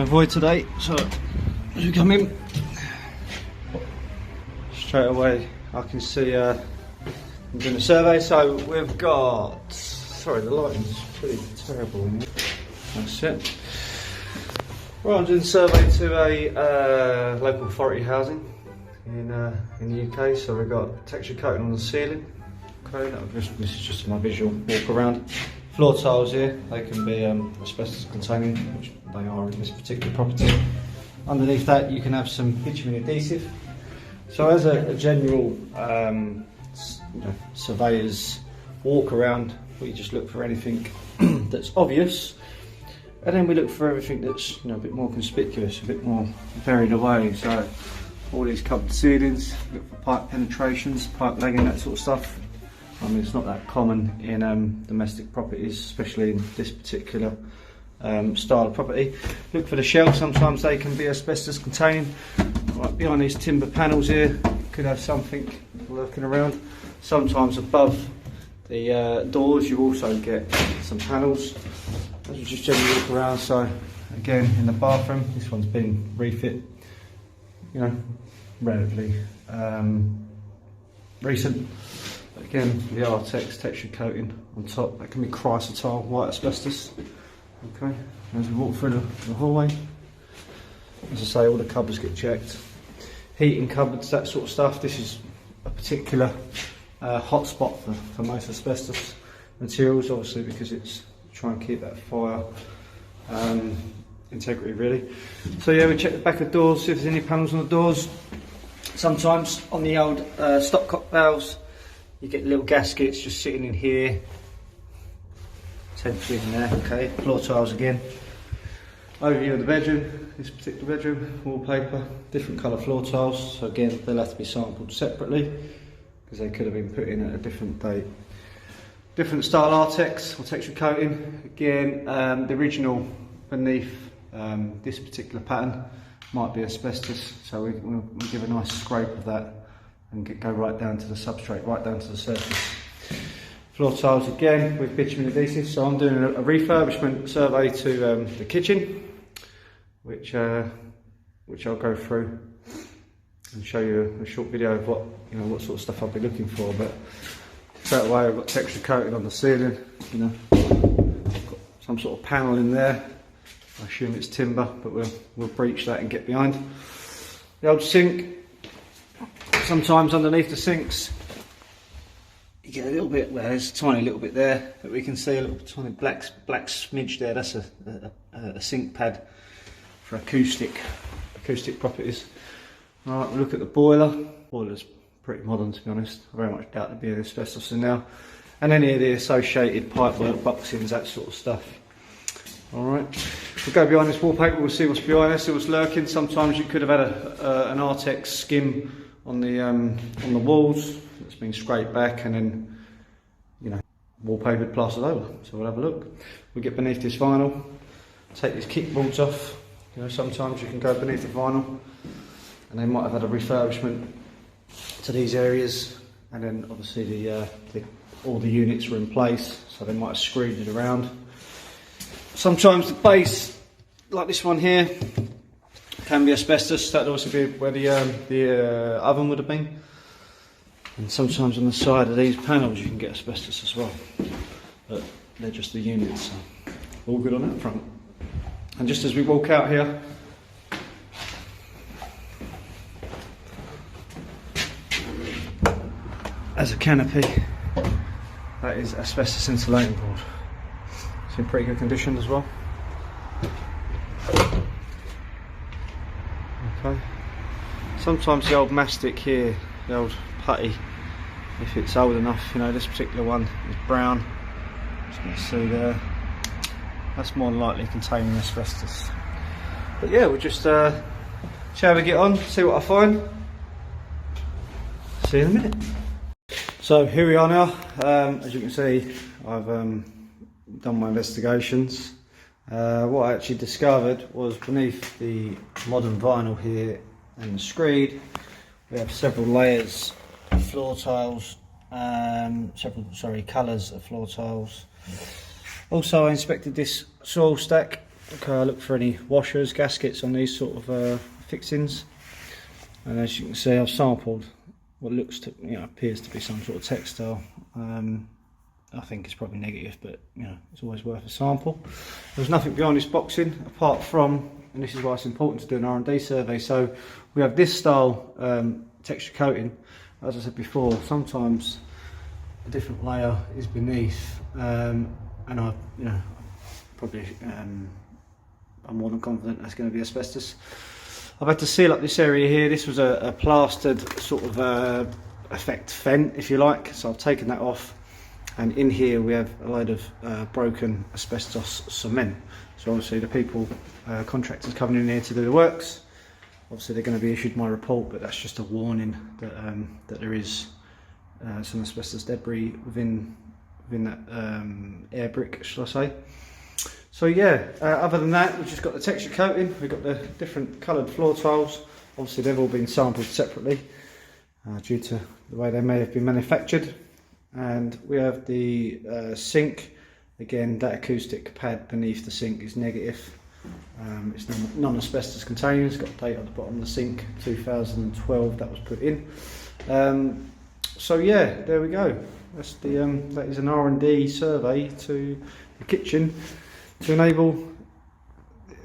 to avoid today. So as we come in, straight away I can see I'm doing a survey. So we've got, sorry the lighting's pretty terrible in here. That's it. Right, I'm doing a survey to a local authority housing in the UK. So we've got texture coating on the ceiling. Okay, this is just my visual walk around. Floor tiles here, they can be asbestos containing, which they are in this particular property. Underneath that you can have some bitumen adhesive. So as a general surveyor's walk around, we just look for anything that's obvious, and then we look for everything that's a bit more conspicuous, a bit more buried away. So all these covered ceilings, look for pipe penetrations, pipe lagging, that sort of stuff. I mean, it's not that common in domestic properties, especially in this particular style of property. Look for the shelves, sometimes they can be asbestos containing. Right behind these timber panels here, could have something lurking around. Sometimes above the doors you also get some panels. As we just generally walk around, so again in the bathroom, this one's been refit, relatively recent. Again, the Artex texture coating on top, that can be chrysotile, white asbestos. Okay, as we walk through the hallway, as I say, all the cupboards get checked. Heating cupboards, that sort of stuff. This is a particular hot spot for most asbestos materials, obviously, because it's trying to keep that fire integrity really. So yeah, we check the back of doors, see if there's any panels on the doors. Sometimes on the old stopcock valves, you get little gaskets just sitting in here, potentially in there. Okay, floor tiles again. Overview of the bedroom, this particular bedroom, wallpaper, different colour floor tiles. So again, they'll have to be sampled separately because they could have been put in at a different date. Different style Artex or texture coating. Again, the original beneath this particular pattern might be asbestos, so we'll give a nice scrape of that and go right down to the substrate, right down to the surface. Floor tiles again with bitumen adhesive. So I'm doing a refurbishment survey to the kitchen, which I'll go through and show you a short video of what sort of stuff I'll be looking for. But straight away I've got texture coating on the ceiling. I've got some sort of panel in there. I assume it's timber, but we'll breach that and get behind. The old sink. Sometimes underneath the sinks you get a little bit, well, there's a tiny little bit there, but we can see a little tiny black smidge there. That's a sink pad for acoustic properties. Right, we'll look at the boiler. Boiler's pretty modern, to be honest. I very much doubt there'd be any asbestos in there. And any of the associated pipework, boxings, that sort of stuff. Alright, we'll go behind this wallpaper, we'll see what's behind us, see what's lurking. Sometimes you could have had an Artex skim on the walls that's been scraped back and then wallpapered, plastered over. So we'll have a look. We'll get beneath this vinyl, take these kickboards off. Sometimes you can go beneath the vinyl and they might have had a refurbishment to these areas, and then obviously all the units were in place, so they might have screwed it around. Sometimes the base, like this one here, can be asbestos. That'd also be where the oven would have been. And sometimes on the side of these panels you can get asbestos as well. But they're just the units, so all good on that front. And just as we walk out here, as a canopy, that is asbestos insulating board. It's in pretty good condition as well. Okay. Sometimes the old mastic here, the old putty, if it's old enough, this particular one is brown. As you can see there, that's more than likely containing asbestos. But yeah, we'll just see how we get on, see what I find. See you in a minute. So here we are now. As you can see, I've done my investigations. What I actually discovered was beneath the modern vinyl here and the screed, we have several layers of floor tiles, colours of floor tiles. Also I inspected this soil stack look for any washers, gaskets on these sort of fixings. And as you can see, I've sampled what looks to, appears to be some sort of textile. I think it's probably negative, but it's always worth a sample. There's nothing behind this boxing apart from, and this is why it's important to do an R&D survey. So we have this style texture coating. As I said before, sometimes a different layer is beneath, and I'm more than confident that's going to be asbestos. I've had to seal up this area here. This was a plastered sort of effect fent, if you like. So I've taken that off, and in here we have a load of broken asbestos cement. So obviously the people, contractors coming in here to do the works, obviously they're going to be issued my report, but that's just a warning that that there is some asbestos debris within that air brick, shall I say. So yeah, other than that, we've just got the texture coating, we've got the different coloured floor tiles. Obviously they've all been sampled separately due to the way they may have been manufactured. And we have the sink. Again, that acoustic pad beneath the sink is negative. It's non-asbestos containing. It's got a date on the bottom of the sink, 2012 that was put in. So yeah, there we go. That's that is an R&D survey to the kitchen to enable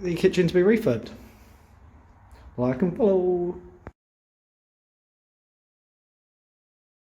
the kitchen to be refurbed. Like and follow.